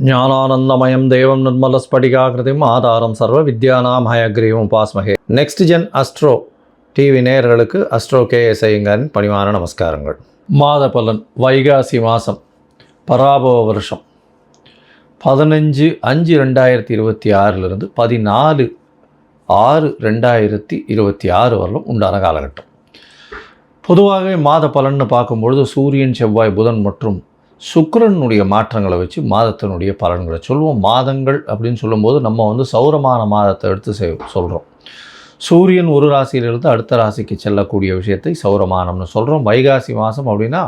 ஞானானந்தமயம் தேவம் நிர்மலஸ்படிகாகிருதிம் ஆதாரம் சர்வ வித்யானாம் ஹயக்ரீவம் உபாஸ்மகே. நெக்ஸ்ட் ஜென் அஸ்ட்ரோ டிவி நேயர்களுக்கு அஸ்ட்ரோ KS ஐயங்காரின் பணிவான நமஸ்காரங்கள். மாத பலன் வைகாசி மாதம் பராபவ வருஷம் 15/5/2026 14/6/2026 வரலும் உண்டான காலகட்டம். பொதுவாகவே மாத பலன்னு பார்க்கும்பொழுது சூரியன், செவ்வாய், புதன் மற்றும் சுக்கிரனுடைய மாற்றங்களை வச்சு மாதத்தினுடைய பலன்களை சொல்லுவோம். மாதங்கள் அப்படின்னு சொல்லும்போது நம்ம சௌரமான மாதத்தை எடுத்து சொல்கிறோம். சூரியன் ஒரு ராசியிலிருந்து அடுத்த ராசிக்கு செல்லக்கூடிய விஷயத்தை சௌரமானம்னு சொல்கிறோம். வைகாசி மாதம் அப்படின்னா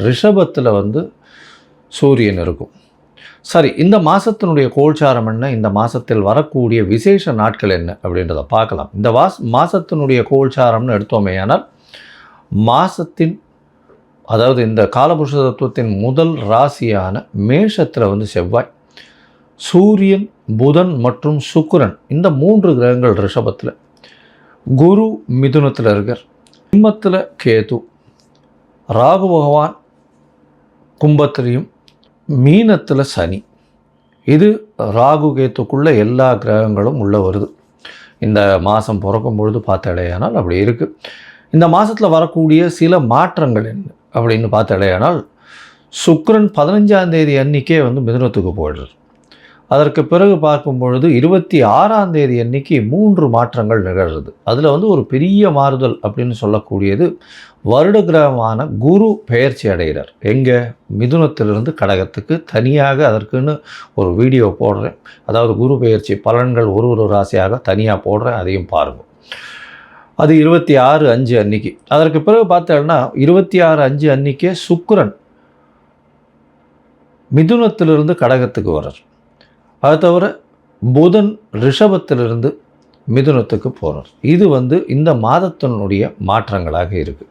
ரிஷபத்தில் சூரியன் இருக்கும். சரி, இந்த மாதத்தினுடைய கோல்சாரம் என்ன, இந்த மாதத்தில் வரக்கூடிய விசேஷ நாட்கள் என்ன அப்படின்றத பார்க்கலாம். இந்த மாதத்தினுடைய கோல்சாரம்னு எடுத்தோமே ஆனால் மாதத்தின் அதாவது இந்த காலபுருஷ தத்துவத்தின் முதல் ராசியான மேஷத்தில் செவ்வாய், சூரியன், புதன் மற்றும் சுக்கிரன் இந்த 3 கிரகங்கள் ரிஷபத்தில், குரு மிதுனத்தில் இருக்கார், சிம்மத்தில் கேது, ராகு பகவான் கும்பத்திலையும், மீனத்தில் சனி. இது ராகு கேத்துக்குள்ளே எல்லா கிரகங்களும் உள்ளே வருது. இந்த மாதம் பிறக்கும் பொழுது பார்த்தாலேயானால் அப்படி இருக்குது. இந்த மாதத்தில் வரக்கூடிய சில மாற்றங்கள் என்ன அப்படின்னு பார்த்தாலேயானால் சுக்கிரன் 15ஆம் தேதி அன்றைக்கே மிதுனத்துக்கு போயிடுறார். அதற்கு பிறகு பார்க்கும் பொழுது 26ஆம் தேதி அன்றைக்கி 3 மாற்றங்கள் நிகழ்கிறது. அதில் ஒரு பெரிய மாறுதல் அப்படின்னு சொல்லக்கூடியது வருட கிரகமான குரு பெயர்ச்சி அடைகிறார். எங்கே? மிதுனத்திலிருந்து கடகத்துக்கு. தனியாக அதற்குன்னு ஒரு வீடியோ போடுறேன். அதாவது குரு பெயர்ச்சி பலன்கள் ஒரு ராசியாக தனியாக போடுறேன், அதையும் பாருங்கள். அது 26/5 அன்னைக்கு. அதற்கு பிறகு பார்த்தோம்னா 26/5 அன்றைக்கே சுக்கிரன் மிதுனத்திலிருந்து கடகத்துக்கு வர்றார். அது தவிர புதன் ரிஷபத்திலிருந்து மிதுனத்துக்கு போகிறார். இது இந்த மாதத்தினுடைய மாற்றங்களாக இருக்குது.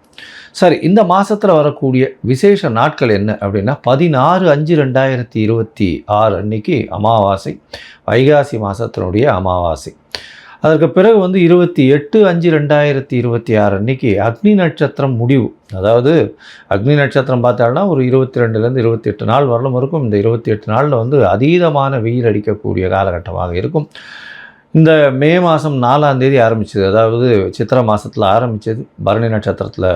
சரி, இந்த மாதத்தில் வரக்கூடிய விசேஷ நாட்கள் என்ன அப்படின்னா 16/5/2026 அன்னைக்கு அமாவாசை, வைகாசி மாதத்தினுடைய அமாவாசை. அதற்கு பிறகு 28/5/2026 அன்றைக்கி அக்னி நட்சத்திரம் முடிவு. அதாவது அக்னி நட்சத்திரம் பார்த்தாலும் ஒரு 22லேருந்து 28 நாள் வரலும் இருக்கும். இந்த 28 நாளில் அதீதமான வெயில் அடிக்கக்கூடிய காலகட்டமாக இருக்கும். இந்த மே மாதம் 4ஆம் தேதி ஆரம்பிச்சது, அதாவது சித்திரை மாதத்தில் ஆரம்பித்தது, பரணி நட்சத்திரத்தில்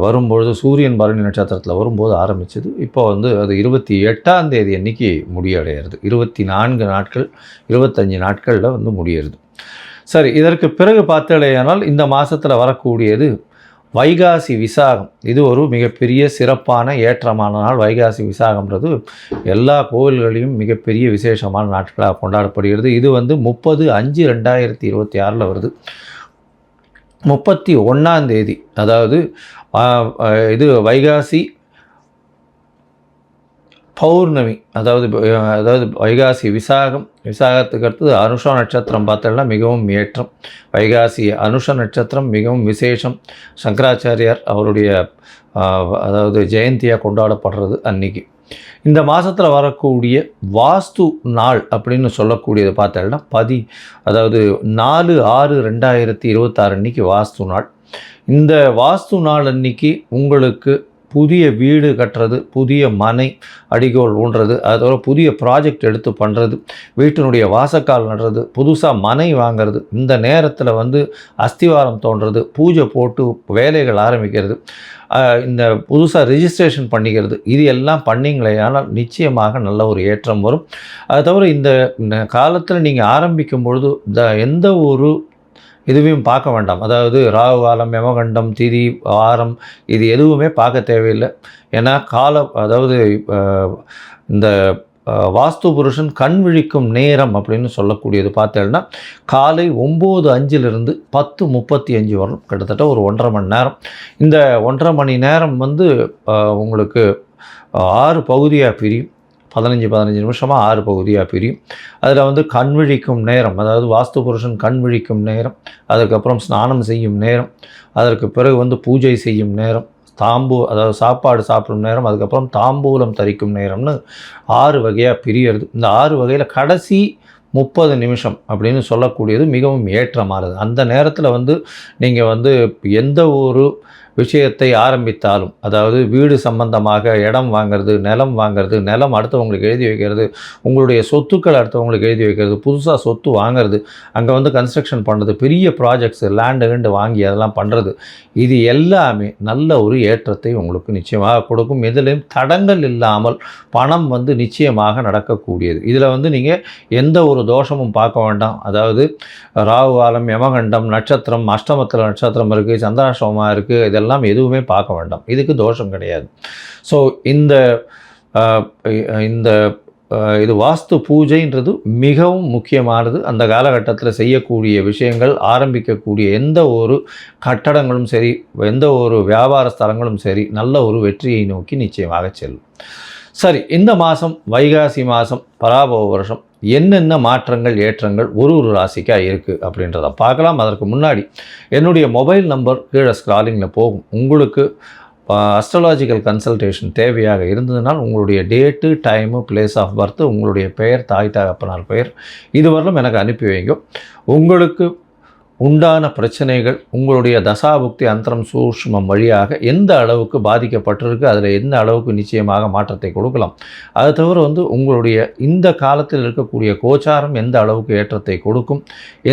வரும்பொழுது, சூரியன் பரணி நட்சத்திரத்தில் வரும்போது ஆரம்பித்தது. இப்போ அது 28ஆம் தேதி அன்றைக்கி முடிவடைகிறது. 24 நாட்கள் 25 நாட்களில் முடியறது. சரி, இதற்கு பிறகு பார்த்தாலேயானால் இந்த மாதத்தில் வரக்கூடியது வைகாசி விசாகம். இது ஒரு மிகப்பெரிய சிறப்பான ஏற்றமான நாள். வைகாசி விசாகம்ன்றது எல்லா கோவில்களையும் மிகப்பெரிய விசேஷமான நாட்களாக கொண்டாடப்படுகிறது. இது 30/5/2026 வருது. 31ஆம் தேதி, அதாவது இது வைகாசி பௌர்ணமி, அதாவது வைகாசி விசாகத்துக்கு அடுத்தது அனுஷ நட்சத்திரம் பார்த்தோம்னா மிகவும் ஏற்றம். வைகாசி அனுஷ நட்சத்திரம் மிகவும் விசேஷம். சங்கராச்சாரியார் அவருடைய அதாவது ஜெயந்தியாக கொண்டாடப்படுறது அன்றைக்கி. இந்த மாதத்தில் வரக்கூடிய வாஸ்து நாள் அப்படின்னு சொல்லக்கூடியது பார்த்தோம்னா அதாவது 4/6/2026 அன்றைக்கி வாஸ்து நாள். இந்த வாஸ்து நாள் அன்றைக்கி உங்களுக்கு புதிய வீடு கட்டுறது, புதிய மனை அடிகோல் ஊன்றது, அதோட புதிய ப்ராஜெக்ட் எடுத்து பண்ணுறது, வீட்டினுடைய வாசக்கால் நடுறது, புதுசாக மனை வாங்கிறது, இந்த நேரத்தில் அஸ்திவாரம் தோன்றது, பூஜை போட்டு வேலைகள் ஆரம்பிக்கிறது, இந்த புதுசாக ரிஜிஸ்ட்ரேஷன் பண்ணிக்கிறது, இது எல்லாம் பண்ணிங்களே ஆனால் நிச்சயமாக நல்ல ஒரு ஏற்றம் வரும். அது தவிர இந்த காலத்தில் நீங்கள் ஆரம்பிக்கும் பொழுது எந்த ஒரு இதுவையும் பார்க்க வேண்டாம். அதாவது ராகு காலம், யமகண்டம், திதி, வாரம் இது எதுவுமே பார்க்க தேவையில்லை. ஏன்னா அதாவது இந்த வாஸ்து புருஷன் கண் விழிக்கும் நேரம் அப்படின்னு சொல்லக்கூடியது பார்த்தேன்னா காலை 9:05 10:35 வரணும். கிட்டத்தட்ட ஒரு 1.5 மணி நேரம். இந்த 1.5 மணி நேரம் உங்களுக்கு 6 பகுதியாக பிரியும். 15 நிமிஷமாக 6 பகுதியாக பிரியும். அதில் கண் விழிக்கும் நேரம், அதாவது வாஸ்து புருஷன் கண் விழிக்கும் நேரம், அதுக்கப்புறம் ஸ்நானம் செய்யும் நேரம், அதற்கு பிறகு பூஜை செய்யும் நேரம், அதாவது சாப்பாடு சாப்பிடும் நேரம், அதுக்கப்புறம் தாம்பூலம் தரிக்கும் நேரம்னு 6 வகையாக பிரியறது. இந்த 6 வகையில் கடைசி 30 நிமிஷம் அப்படின்னு சொல்லக்கூடியது மிகவும் ஏற்றமானது. அந்த நேரத்தில் நீங்கள் எந்த ஒரு விஷயத்தை ஆரம்பித்தாலும், அதாவது வீடு சம்பந்தமாக இடம் வாங்கிறது, நிலம் வாங்கிறது, நிலம் அடுத்தவங்களுக்கு எழுதி வைக்கிறது, உங்களுடைய சொத்துக்கள் அடுத்தவங்களுக்கு எழுதி வைக்கிறது, புதுசாக சொத்து வாங்கிறது, அங்கே வந்து கன்ஸ்ட்ரக்ஷன் பண்ணுறது, பெரிய ப்ராஜெக்ட்ஸு லேண்டு வாங்கி அதெல்லாம் பண்ணுறது, இது எல்லாமே நல்ல ஒரு ஏற்றத்தை உங்களுக்கு நிச்சயமாக கொடுக்கும். எதிலையும் தடங்கள் இல்லாமல் பணம் வந்து நிச்சயமாக நடக்கக்கூடியது. இதில் வந்து நீங்கள் எந்த ஒரு தோஷமும் பார்க்க வேண்டாம். அதாவது ராகு காலம், யமகண்டம், நட்சத்திரம், அஷ்டமத்தில் நட்சத்திரம் இருக்குது, சந்திராஷ்டமமாக இருக்குது, இதெல்லாம் எதுவுமே பார்க்க வேண்டாம். இதுக்கு தோஷம் கிடையாது. ஸோ இந்த இது வாஸ்து பூஜைன்றது மிகவும் முக்கியமானது. அந்த காலகட்டத்தில் செய்யக்கூடிய விஷயங்கள், ஆரம்பிக்கக்கூடிய எந்த ஒரு கட்டடங்களும் சரி, எந்த ஒரு வியாபார ஸ்தலங்களும் சரி, நல்ல ஒரு வெற்றியை நோக்கி நிச்சயமாக செல்லும். சரி, இந்த மாதம் வைகாசி மாதம் பராபவ வருஷம் என்னென்ன மாற்றங்கள் ஏற்றங்கள் ஒரு ராசிக்காக இருக்குது அப்படின்றத பார்க்கலாம். அதற்கு முன்னாடி என்னுடைய மொபைல் நம்பர் கீழே ஸ்க்ராலிங்கில் போகும். உங்களுக்கு அஸ்ட்ராலாஜிக்கல் கன்சல்டேஷன் தேவையாக இருந்ததுனால் உங்களுடைய date, time, place of birth, உங்களுடைய பெயர், தாய் தகப்பனார் பெயர் இதுவரையிலும் எனக்கு அனுப்பி வைங்க. உங்களுக்கு உண்டான பிரச்சனைகள் உங்களுடைய தசாபுக்தி அந்தரம் சூஷ்மம் வழியாக எந்த அளவுக்கு பாதிக்கப்பட்டிருக்கு, அதில் எந்த அளவுக்கு நிச்சயமாக மாற்றத்தை கொடுக்கலாம், அது தவிர வந்து உங்களுடைய இந்த காலத்தில் இருக்கக்கூடிய கோச்சாரம் எந்த அளவுக்கு ஏற்றத்தை கொடுக்கும்,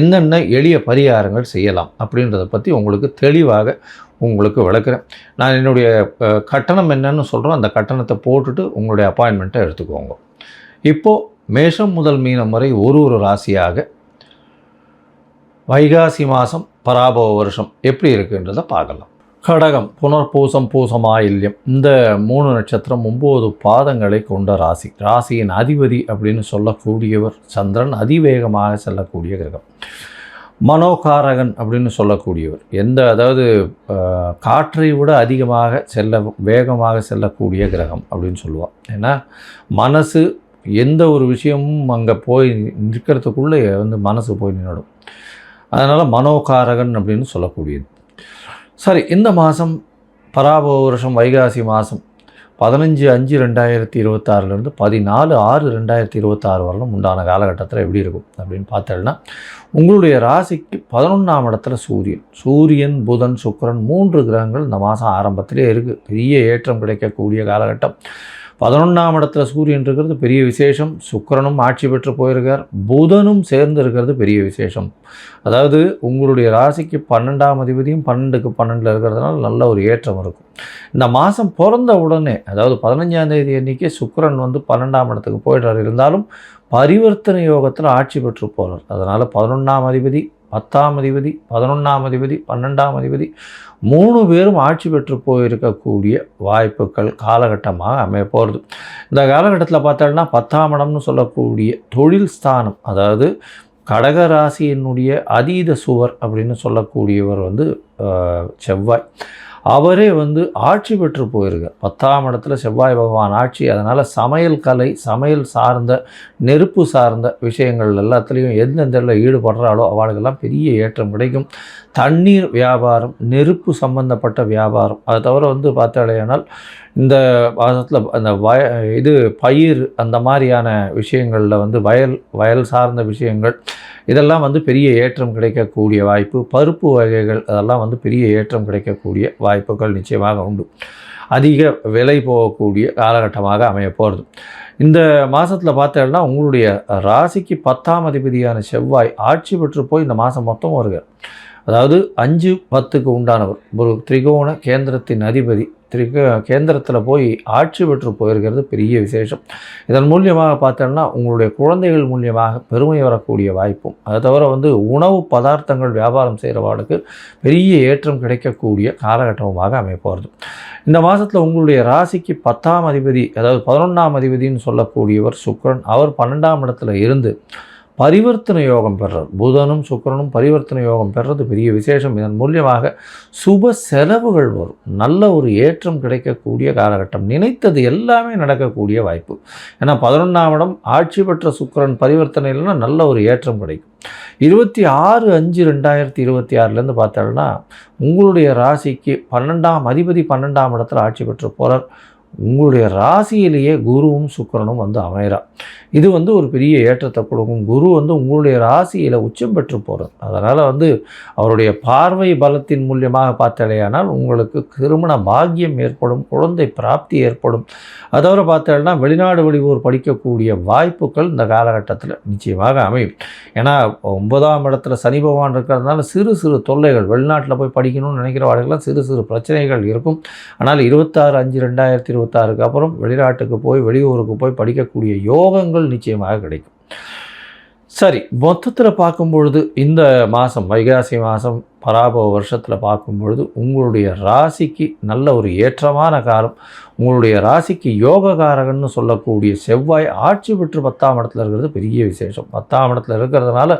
என்னென்ன எளிய பரிகாரங்கள் செய்யலாம் அப்படின்றத பற்றி உங்களுக்கு தெளிவாக உங்களுக்கு விளக்குறேன். நான் என்னுடைய கட்டணம் என்னன்னு சொல்கிறோம், அந்த கட்டணத்தை போட்டுட்டு உங்களுடைய அப்பாயின்மெண்ட்டை எடுத்துக்கோங்க. இப்போது மேஷம் முதல் மீனம் வரை ஒரு ராசியாக வைகாசி மாதம் பராபவ வருஷம் எப்படி இருக்குன்றதை பார்க்கலாம். கடகம், புனர்பூசம், பூசமாயில்யம், இந்த 3 நட்சத்திரம் 9 பாதங்களை கொண்ட ராசி. ராசியின் அதிபதி அப்படின்னு சொல்லக்கூடியவர் சந்திரன், அதிவேகமாக செல்லக்கூடிய கிரகம். மனோகாரகன் அப்படின்னு சொல்லக்கூடியவர், அதாவது காற்றை விட அதிகமாக வேகமாக செல்லக்கூடிய கிரகம் அப்படின்னு சொல்லுவாள். ஏன்னா மனசு எந்த ஒரு விஷயமும் அங்கே போய் நிற்கிறதுக்குள்ளே வந்து மனசு போய் நின்றுடும். அதனால் மனோகாரகன் அப்படின்னு சொல்லக்கூடியது. சரி, இந்த மாதம் பராபவ வருஷம் வைகாசி மாதம் 15/5/2026 14/6/2026 வரலும் உண்டான காலகட்டத்தில் எப்படி இருக்கும் அப்படின்னு பார்த்தோம்னா, உங்களுடைய ராசிக்கு 11ஆம் இடத்துல சூரியன், புதன், சுக்கிரன் 3 கிரகங்கள் இந்த மாதம் ஆரம்பத்திலே இருக்குது. பெரிய ஏற்றம் கிடைக்கக்கூடிய காலகட்டம். 11ஆம் இடத்துல சூரியன் இருக்கிறது பெரிய விசேஷம். சுக்கிரனும் ஆட்சி பெற்று போயிருக்கார், புதனும் சேர்ந்து இருக்கிறது பெரிய விசேஷம். அதாவது உங்களுடைய ராசிக்கு 12ஆம் அதிபதியும் 12க்கு 12 இருக்கிறதுனால நல்ல ஒரு ஏற்றம் இருக்கும். இந்த மாதம் பிறந்த உடனே, அதாவது 15ஆம் தேதி அன்றைக்கி சுக்கிரன் வந்து 12ஆம் இடத்துக்கு போயிடுறார். இருந்தாலும் பரிவர்த்தனை யோகத்தில் ஆட்சி பெற்று போகிறார். அதனால் 11ஆம் அதிபதி, 10ஆம் அதிபதி, 11ஆம் அதிபதி, 12ஆம் அதிபதி 3 பேரும் ஆட்சி பெற்று போயிருக்கக்கூடிய வாய்ப்புகள் காலகட்டமாக அமைய போகிறது. இந்த காலகட்டத்தில் பார்த்தோம்னா 10ஆம் இடம்னு சொல்லக்கூடிய தொழில் ஸ்தானம், அதாவது கடக ராசியினுடைய அதீத சுவர் அப்படின்னு சொல்லக்கூடியவர் வந்து செவ்வாய். அவரே வந்து ஆட்சி பெற்று போயிருக்கார். 10ஆம் இடத்துல செவ்வாய் பகவான் ஆட்சி. அதனால் சமையல் கலை, சமையல் சார்ந்த, நெருப்பு சார்ந்த விஷயங்கள் எல்லாத்துலேயும் எந்தெந்த ஈடுபடுறாலோ அவளுக்கெல்லாம் பெரிய ஏற்றம் கிடைக்கும். தண்ணீர் வியாபாரம், நெருப்பு சம்பந்தப்பட்ட வியாபாரம், அதை தவிர வந்து பார்த்தாலேயானால் இந்த மாதத்தில் அந்த பயிர் அந்த மாதிரியான விஷயங்களில் வந்து வயல் சார்ந்த விஷயங்கள் இதெல்லாம் வந்து பெரிய ஏற்றம் கிடைக்கக்கூடிய வாய்ப்பு. பருப்பு வகைகள் அதெல்லாம் வந்து பெரிய ஏற்றம் கிடைக்கக்கூடிய வாய்ப்புகள் நிச்சயமாக உண்டு. அதிக விலை போகக்கூடிய காலகட்டமாக அமைய போகிறது. இந்த மாதத்தில் பார்த்தோம்னா உங்களுடைய ராசிக்கு 10ஆம் அதிபதியான செவ்வாய் ஆட்சி பெற்று போய் இந்த மாதம் மொத்தம் வருகிறார். அதாவது 5-10க்கு உண்டானவர், ஒரு திரிகோண கேந்திரத்தின் அதிபதி கேந்திரத்தில் போய் ஆட்சி பெற்று போயிருக்கிறது பெரிய விசேஷம். இதன் மூலியமாக பார்த்தோம்னா உங்களுடைய குழந்தைகள் மூலியமாக பெருமை வரக்கூடிய வாய்ப்பும், அதை தவிர வந்து உணவு பதார்த்தங்கள் வியாபாரம் செய்கிறவாளுக்கு பெரிய ஏற்றம் கிடைக்கக்கூடிய காலகட்டமாக அமைய போகிறது. இந்த மாதத்தில் உங்களுடைய ராசிக்கு 10ஆம் அதிபதி, அதாவது 11ஆம் அதிபதினு சொல்லக்கூடியவர் சுக்கிரன், அவர் 12ஆம் இடத்துல இருந்து பரிவர்த்தனை யோகம் பெறுறது. புதனும் சுக்கிரனும் பரிவர்த்தனை யோகம் பெறுறது பெரிய விசேஷம். இதன் மூலியமாக சுப செலவுகள் வரும், நல்ல ஒரு ஏற்றம் கிடைக்கக்கூடிய காலகட்டம், நினைத்தது எல்லாமே நடக்கக்கூடிய வாய்ப்பு. ஏன்னா 11ஆம் இடம் ஆட்சி பெற்ற சுக்கிரன் பரிவர்த்தனை இல்லைன்னா நல்ல ஒரு ஏற்றம் கிடைக்கும். 26/5/2026 பார்த்தோம்னா உங்களுடைய ராசிக்கு 12ஆம் அதிபதி 12ஆம் இடத்துல ஆட்சி பெற்று போகிறார். உங்களுடைய ராசியிலேயே குருவும் சுக்கிரனும் வந்து அமைகிறா. இது வந்து ஒரு பெரிய ஏற்றத்தை கொடுக்கும். குரு வந்து உங்களுடைய ராசியில் உச்சம் பெற்று போகிறது. அதனால் வந்து அவருடைய பார்வை பலத்தின் மூலியமாக பார்த்தாலேயானால் உங்களுக்கு திருமண பாக்கியம் ஏற்படும், குழந்தை பிராப்தி ஏற்படும். அதோட பார்த்தாலேனா வெளிநாடு வெளியூர் படிக்கக்கூடிய வாய்ப்புகள் இந்த காலகட்டத்தில் நிச்சயமாக அமையும். ஏன்னா 9ஆம் இடத்துல சனி பகவான் இருக்கிறதுனால சிறு சிறு தொல்லைகள், வெளிநாட்டில் போய் படிக்கணும்னு நினைக்கிறவர்களுக்கெல்லாம் சிறு சிறு பிரச்சனைகள் இருக்கும். ஆனால் 26/5/2026 அப்புறம் வெளிநாட்டுக்கு போய் வெளியூருக்கு போய் படிக்கக்கூடிய யோகங்கள் நிச்சயமாக கிடைக்கும். சரி, மொத்தத்தில் பார்க்கும்பொழுது இந்த மாதம் வைகாசி மாதம் பராபவ வருஷத்தில் பார்க்கும்பொழுது உங்களுடைய ராசிக்கு நல்ல ஒரு ஏற்றமான காலம். உங்களுடைய ராசிக்கு யோககாரகன்னு சொல்லக்கூடிய செவ்வாய் ஆட்சி பெற்று 10ஆம் இடத்துல இருக்கிறது பெரிய விசேஷம். 10ஆம் இடத்துல இருக்கிறதுனால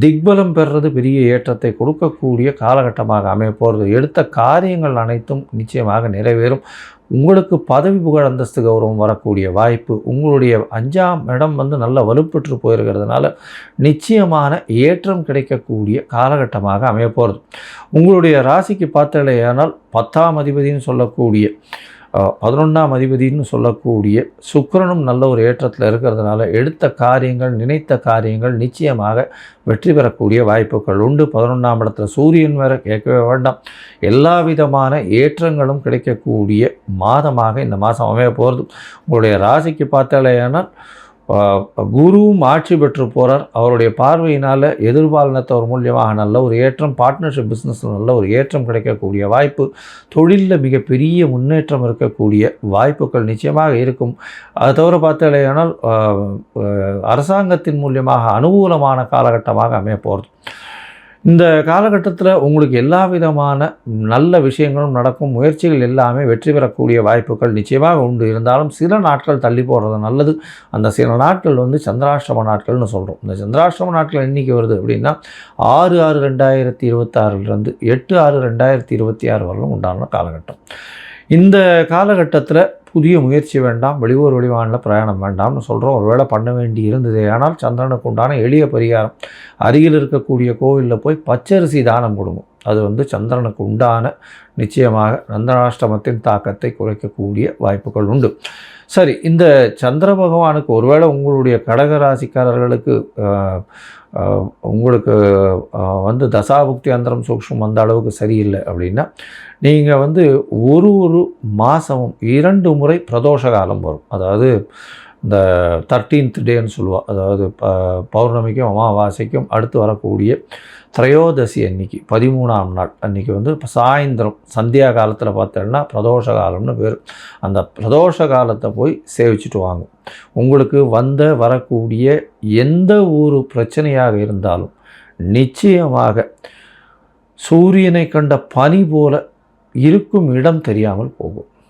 திக்பலம் பெறுறது பெரிய ஏற்றத்தை கொடுக்கக்கூடிய காலகட்டமாக அமைய போகிறது. எடுத்த காரியங்கள் அனைத்தும் நிச்சயமாக நிறைவேறும். உங்களுக்கு பதவி புகழ் அந்தஸ்து கௌரவம் வரக்கூடிய வாய்ப்பு. உங்களுடைய 5ஆம் இடம் வந்து நல்ல வலுப்பெற்று போயிருக்கிறதுனால நிச்சயமான ஏற்றம் கிடைக்கக்கூடிய காலகட்டமாக அமைய போகிறது. உங்களுடைய ராசிக்கு பார்த்தாலேயானால் 10ஆம் அதிபதினு சொல்லக்கூடிய 11ஆம் அதிபதினு சொல்லக்கூடிய சுக்கிரனும் நல்ல ஒரு ஏற்றத்தில் இருக்கிறதுனால எடுத்த காரியங்கள், நினைத்த காரியங்கள் நிச்சயமாக வெற்றி பெறக்கூடிய வாய்ப்புகள் உண்டு. 11ஆம் இடத்துல சூரியன் வேறு கேட்கவே வேண்டாம். எல்லா விதமான ஏற்றங்களும் கிடைக்கக்கூடிய மாதமாக இந்த மாதம் அமைய போகிறது. உங்களுடைய ராசிக்கு பார்த்தாலேயானால் குருவும் ஆட்சி பெற்று போகிறார். அவருடைய பார்வையினால் எதிர்பாலினத்தவர் மூலியமாக நல்ல ஒரு ஏற்றம், பார்ட்னர்ஷிப் பிஸ்னஸில் நல்ல ஒரு ஏற்றம் கிடைக்கக்கூடிய வாய்ப்பு, தொழிலில் மிகப்பெரிய முன்னேற்றம் இருக்கக்கூடிய வாய்ப்புகள் நிச்சயமாக இருக்கும். அதை தவிர பார்த்தாலேயானால் அரசாங்கத்தின் மூலியமாக அனுகூலமான காலகட்டமாக அமைய போகிறது. இந்த காலகட்டத்தில் உங்களுக்கு எல்லா விதமான நல்ல விஷயங்களும் நடக்கும். முயற்சிகள் எல்லாமே வெற்றி பெறக்கூடிய வாய்ப்புகள் நிச்சயமாக உண்டு. இருந்தாலும் சில நாட்கள் தள்ளி போடுறது நல்லது. அந்த சில நாட்கள் வந்து சந்திராஷ்டம நாட்கள்னு சொல்கிறோம். இந்த சந்திராஷ்டம நாட்கள் என்றைக்கு வருது அப்படின்னா 6/6/2026 8/6/2026 வரலும் உண்டான காலகட்டம். இந்த காலகட்டத்தில் புதிய முயற்சி வேண்டாம், வெளியூர் வெளிமாநில பிரயாணம் வேண்டாம்னு சொல்கிறோம். ஒருவேளை பண்ண வேண்டி இருந்தது ஆனால் சந்திரனுக்கு உண்டான எளிய பரிகாரம், அருகில் இருக்கக்கூடிய கோவிலில் போய் பச்சரிசி தானம் கொடுங்க. அது வந்து சந்திரனுக்கு உண்டான நிச்சயமாக சந்திராஷ்டமத்தின் தாக்கத்தை குறைக்கக்கூடிய வாய்ப்புகள் உண்டு. சரி, இந்த சந்திர பகவானுக்கு ஒருவேளை உங்களுடைய கடகராசிக்காரர்களுக்கு உங்களுக்கு வந்து தசாபுக்தி அந்தரம் சூக்ஷ்மம் அந்த அளவுக்கு சரியில்லை அப்படின்னா நீங்கள் வந்து ஒரு மாதமும் 2 முறை பிரதோஷ காலம் வரும். அதாவது இந்த 13th டேன்னு சொல்லுவாள். அதாவது பௌர்ணமிக்கும் அமாவாசைக்கும் அடுத்து வரக்கூடிய திரையோதசி அன்னைக்கு 13ஆம் நாள் அன்றைக்கி வந்து சாயந்தரம் சந்தியா காலத்தில் பார்த்தோன்னா பிரதோஷ காலம்னு பேர். அந்த பிரதோஷ காலத்தை போய் சேவிச்சுட்டு வாங்க. உங்களுக்கு வரக்கூடிய எந்த ஒரு பிரச்சனையாக இருந்தாலும் நிச்சயமாக சூரியனை கண்ட பனி போல இருக்கும் இடம் தெரியாமல் போகும்.